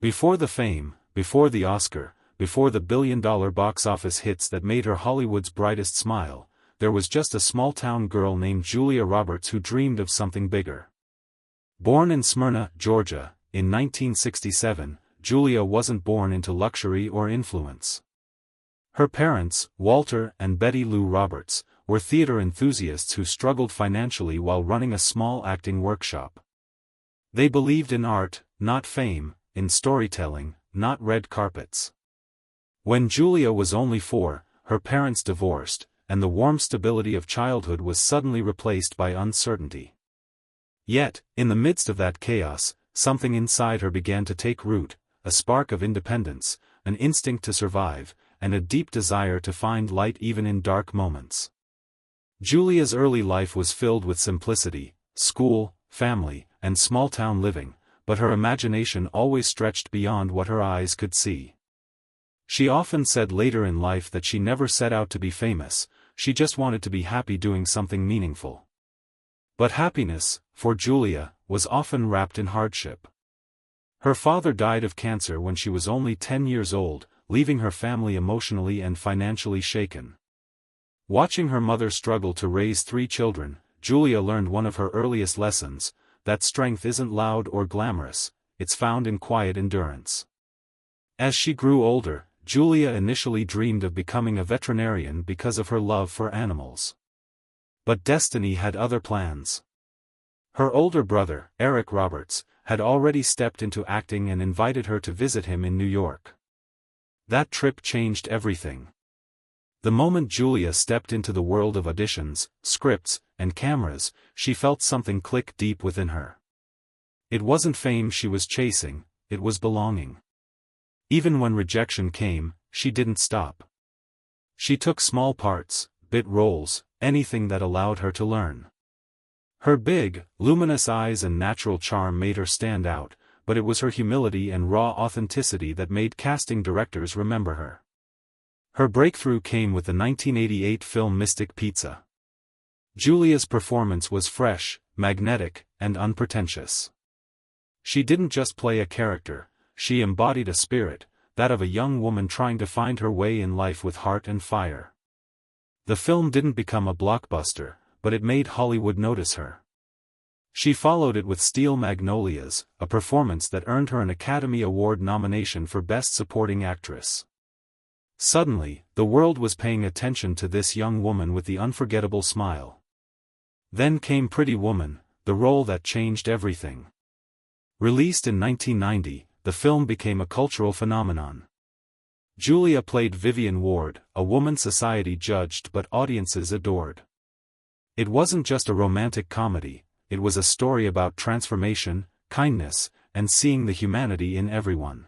Before the fame, before the Oscar, before the billion-dollar box office hits that made her Hollywood's brightest smile, there was just a small-town girl named Julia Roberts who dreamed of something bigger. Born in Smyrna, Georgia, in 1967, Julia wasn't born into luxury or influence. Her parents, Walter and Betty Lou Roberts, were theater enthusiasts who struggled financially while running a small acting workshop. They believed in art, not fame, in storytelling, not red carpets. When Julia was only 4, her parents divorced, and the warm stability of childhood was suddenly replaced by uncertainty. Yet, in the midst of that chaos, something inside her began to take root, a spark of independence, an instinct to survive, and a deep desire to find light even in dark moments. Julia's early life was filled with simplicity, school, family, and small-town living, but her imagination always stretched beyond what her eyes could see. She often said later in life that she never set out to be famous, she just wanted to be happy doing something meaningful. But happiness, for Julia, was often wrapped in hardship. Her father died of cancer when she was only 10 years old, leaving her family emotionally and financially shaken. Watching her mother struggle to raise 3 children, Julia learned one of her earliest lessons, that strength isn't loud or glamorous, it's found in quiet endurance. As she grew older, Julia initially dreamed of becoming a veterinarian because of her love for animals. But destiny had other plans. Her older brother, Eric Roberts, had already stepped into acting and invited her to visit him in New York. That trip changed everything. The moment Julia stepped into the world of auditions, scripts, and cameras, she felt something click deep within her. It wasn't fame she was chasing, it was belonging. Even when rejection came, she didn't stop. She took small parts, bit roles, anything that allowed her to learn. Her big, luminous eyes and natural charm made her stand out, but it was her humility and raw authenticity that made casting directors remember her. Her breakthrough came with the 1988 film Mystic Pizza. Julia's performance was fresh, magnetic, and unpretentious. She didn't just play a character, she embodied a spirit, that of a young woman trying to find her way in life with heart and fire. The film didn't become a blockbuster, but it made Hollywood notice her. She followed it with Steel Magnolias, a performance that earned her an Academy Award nomination for Best Supporting Actress. Suddenly, the world was paying attention to this young woman with the unforgettable smile. Then came Pretty Woman, the role that changed everything. Released in 1990, the film became a cultural phenomenon. Julia played Vivian Ward, a woman society judged but audiences adored. It wasn't just a romantic comedy, it was a story about transformation, kindness, and seeing the humanity in everyone.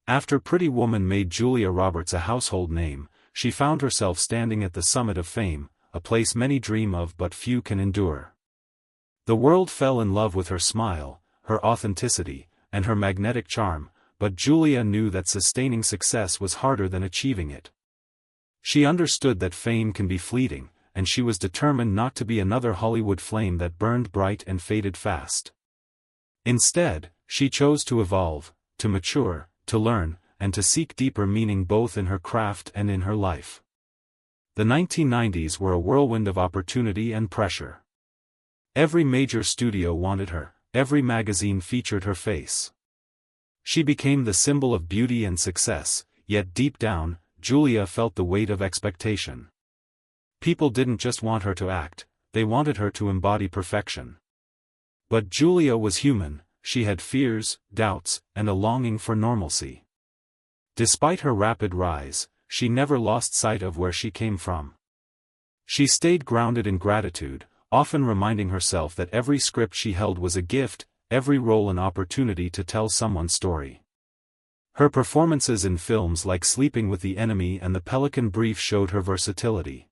After Pretty Woman made Julia Roberts a household name, she found herself standing at the summit of fame, a place many dream of but few can endure. The world fell in love with her smile, her authenticity, and her magnetic charm, but Julia knew that sustaining success was harder than achieving it. She understood that fame can be fleeting, and she was determined not to be another Hollywood flame that burned bright and faded fast. Instead, she chose to evolve, to mature, to learn, and to seek deeper meaning both in her craft and in her life. The 1990s were a whirlwind of opportunity and pressure. Every major studio wanted her, every magazine featured her face. She became the symbol of beauty and success, yet deep down, Julia felt the weight of expectation. People didn't just want her to act, they wanted her to embody perfection. But Julia was human, she had fears, doubts, and a longing for normalcy. Despite her rapid rise, she never lost sight of where she came from. She stayed grounded in gratitude, often reminding herself that every script she held was a gift, every role an opportunity to tell someone's story. Her performances in films like Sleeping with the Enemy and The Pelican Brief showed her versatility.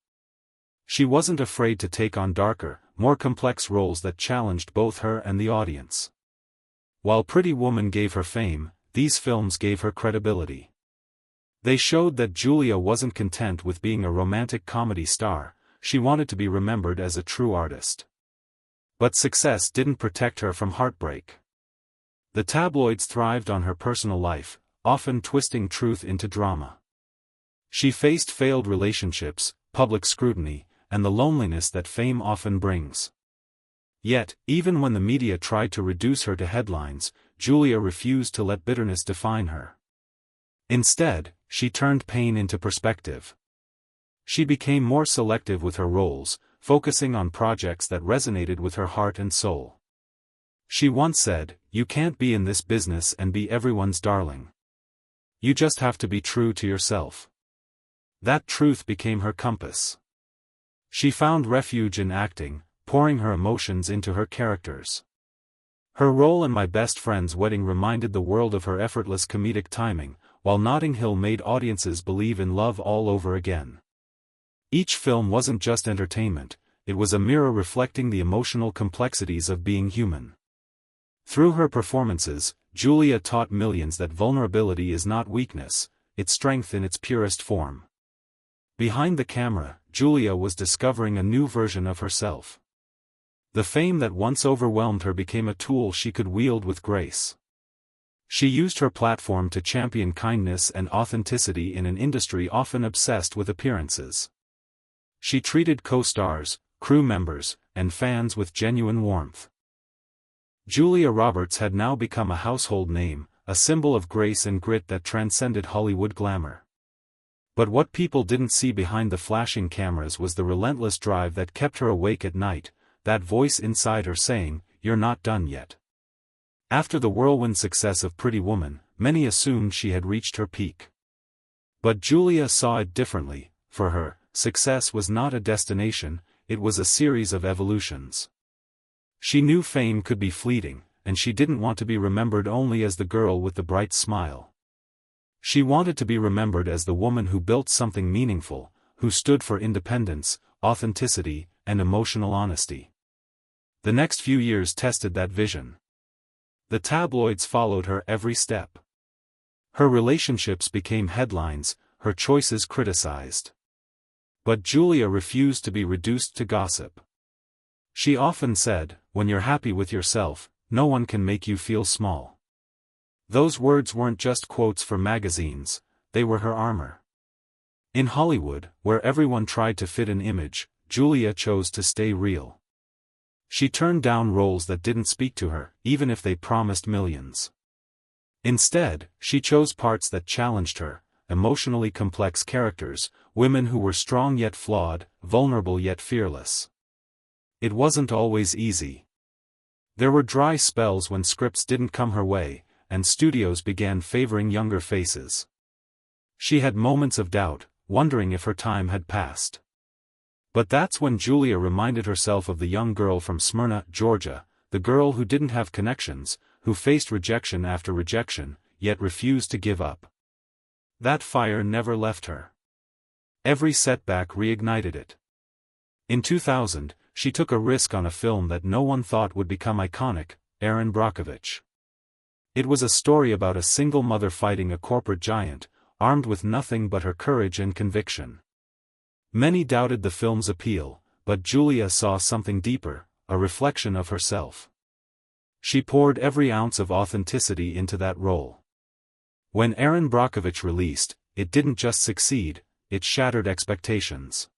She wasn't afraid to take on darker, more complex roles that challenged both her and the audience. While Pretty Woman gave her fame, these films gave her credibility. They showed that Julia wasn't content with being a romantic comedy star, she wanted to be remembered as a true artist. But success didn't protect her from heartbreak. The tabloids thrived on her personal life, often twisting truth into drama. She faced failed relationships, public scrutiny, and the loneliness that fame often brings. Yet, even when the media tried to reduce her to headlines, Julia refused to let bitterness define her. Instead, she turned pain into perspective. She became more selective with her roles, focusing on projects that resonated with her heart and soul. She once said, "You can't be in this business and be everyone's darling. You just have to be true to yourself." That truth became her compass. She found refuge in acting, pouring her emotions into her characters. Her role in My Best Friend's Wedding reminded the world of her effortless comedic timing, while Notting Hill made audiences believe in love all over again. Each film wasn't just entertainment, it was a mirror reflecting the emotional complexities of being human. Through her performances, Julia taught millions that vulnerability is not weakness, it's strength in its purest form. Behind the camera, Julia was discovering a new version of herself. The fame that once overwhelmed her became a tool she could wield with grace. She used her platform to champion kindness and authenticity in an industry often obsessed with appearances. She treated co-stars, crew members, and fans with genuine warmth. Julia Roberts had now become a household name, a symbol of grace and grit that transcended Hollywood glamour. But what people didn't see behind the flashing cameras was the relentless drive that kept her awake at night, that voice inside her saying, "You're not done yet." After the whirlwind success of Pretty Woman, many assumed she had reached her peak. But Julia saw it differently. For her, success was not a destination, it was a series of evolutions. She knew fame could be fleeting, and she didn't want to be remembered only as the girl with the bright smile. She wanted to be remembered as the woman who built something meaningful, who stood for independence, authenticity, and emotional honesty. The next few years tested that vision. The tabloids followed her every step. Her relationships became headlines, her choices criticized. But Julia refused to be reduced to gossip. She often said, "When you're happy with yourself, no one can make you feel small." Those words weren't just quotes for magazines, they were her armor. In Hollywood, where everyone tried to fit an image, Julia chose to stay real. She turned down roles that didn't speak to her, even if they promised millions. Instead, she chose parts that challenged her, emotionally complex characters, women who were strong yet flawed, vulnerable yet fearless. It wasn't always easy. There were dry spells when scripts didn't come her way, and studios began favoring younger faces. She had moments of doubt, wondering if her time had passed. But that's when Julia reminded herself of the young girl from Smyrna, Georgia, the girl who didn't have connections, who faced rejection after rejection, yet refused to give up. That fire never left her. Every setback reignited it. In 2000, she took a risk on a film that no one thought would become iconic, Erin Brockovich. It was a story about a single mother fighting a corporate giant, armed with nothing but her courage and conviction. Many doubted the film's appeal, but Julia saw something deeper, a reflection of herself. She poured every ounce of authenticity into that role. When Erin Brockovich released, it didn't just succeed, it shattered expectations.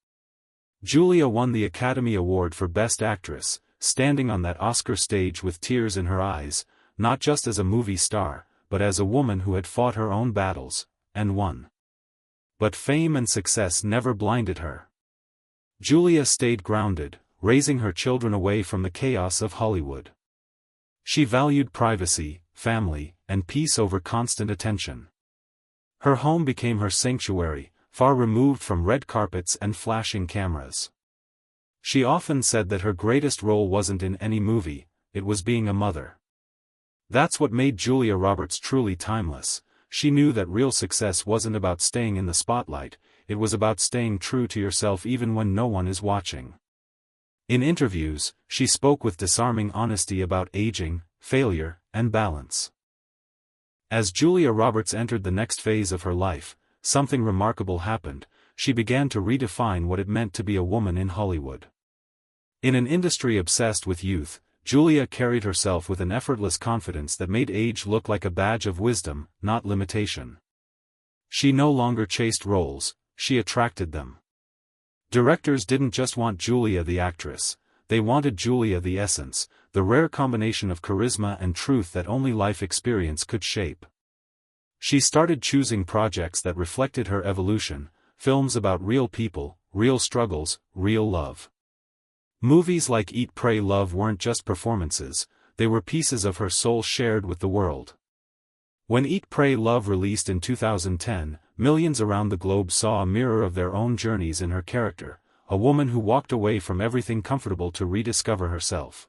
Julia won the Academy Award for Best Actress, standing on that Oscar stage with tears in her eyes, not just as a movie star, but as a woman who had fought her own battles, and won. But fame and success never blinded her. Julia stayed grounded, raising her children away from the chaos of Hollywood. She valued privacy, family, and peace over constant attention. Her home became her sanctuary, far removed from red carpets and flashing cameras. She often said that her greatest role wasn't in any movie, it was being a mother. That's what made Julia Roberts truly timeless. She knew that real success wasn't about staying in the spotlight, it was about staying true to yourself even when no one is watching. In interviews, she spoke with disarming honesty about aging, failure, and balance. As Julia Roberts entered the next phase of her life, something remarkable happened. She began to redefine what it meant to be a woman in Hollywood. In an industry obsessed with youth, Julia carried herself with an effortless confidence that made age look like a badge of wisdom, not limitation. She no longer chased roles, she attracted them. Directors didn't just want Julia the actress, they wanted Julia the essence, the rare combination of charisma and truth that only life experience could shape. She started choosing projects that reflected her evolution, films about real people, real struggles, real love. Movies like Eat, Pray, Love weren't just performances, they were pieces of her soul shared with the world. When Eat, Pray, Love released in 2010, millions around the globe saw a mirror of their own journeys in her character, a woman who walked away from everything comfortable to rediscover herself.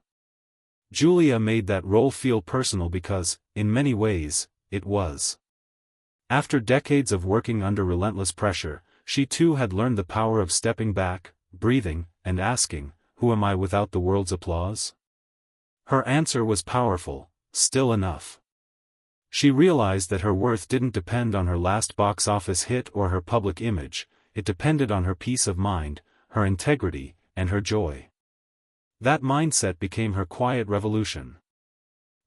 Julia made that role feel personal because, in many ways, it was. After decades of working under relentless pressure, she too had learned the power of stepping back, breathing, and asking, "Who am I without the world's applause?" Her answer was powerful, still enough. She realized that her worth didn't depend on her last box office hit or her public image, it depended on her peace of mind, her integrity, and her joy. That mindset became her quiet revolution.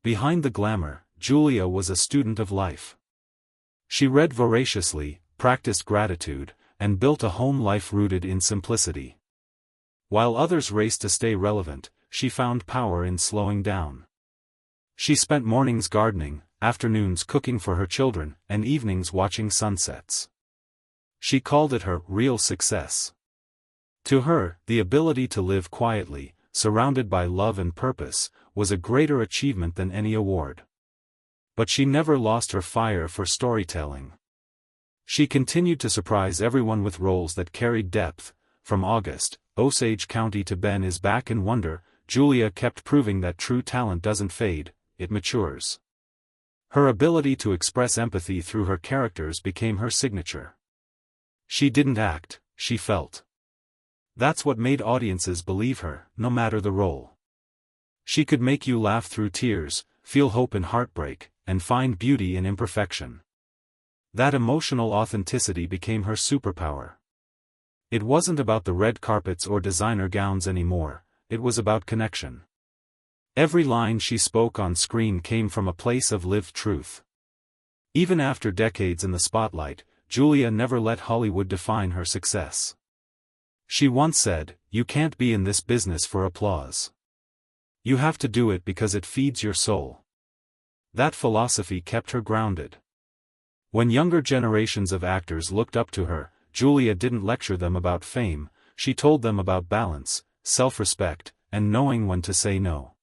Behind the glamour, Julia was a student of life. She read voraciously, practiced gratitude, and built a home life rooted in simplicity. While others raced to stay relevant, she found power in slowing down. She spent mornings gardening, afternoons cooking for her children, and evenings watching sunsets. She called it her real success. To her, the ability to live quietly, surrounded by love and purpose, was a greater achievement than any award. But she never lost her fire for storytelling. She continued to surprise everyone with roles that carried depth. From August, Osage County to Ben is Back in Wonder, Julia kept proving that true talent doesn't fade, it matures. Her ability to express empathy through her characters became her signature. She didn't act, she felt. That's what made audiences believe her, no matter the role. She could make you laugh through tears, feel hope in heartbreak, and find beauty in imperfection. That emotional authenticity became her superpower. It wasn't about the red carpets or designer gowns anymore, it was about connection. Every line she spoke on screen came from a place of lived truth. Even after decades in the spotlight, Julia never let Hollywood define her success. She once said, "You can't be in this business for applause. You have to do it because it feeds your soul." That philosophy kept her grounded. When younger generations of actors looked up to her, Julia didn't lecture them about fame, she told them about balance, self-respect, and knowing when to say no.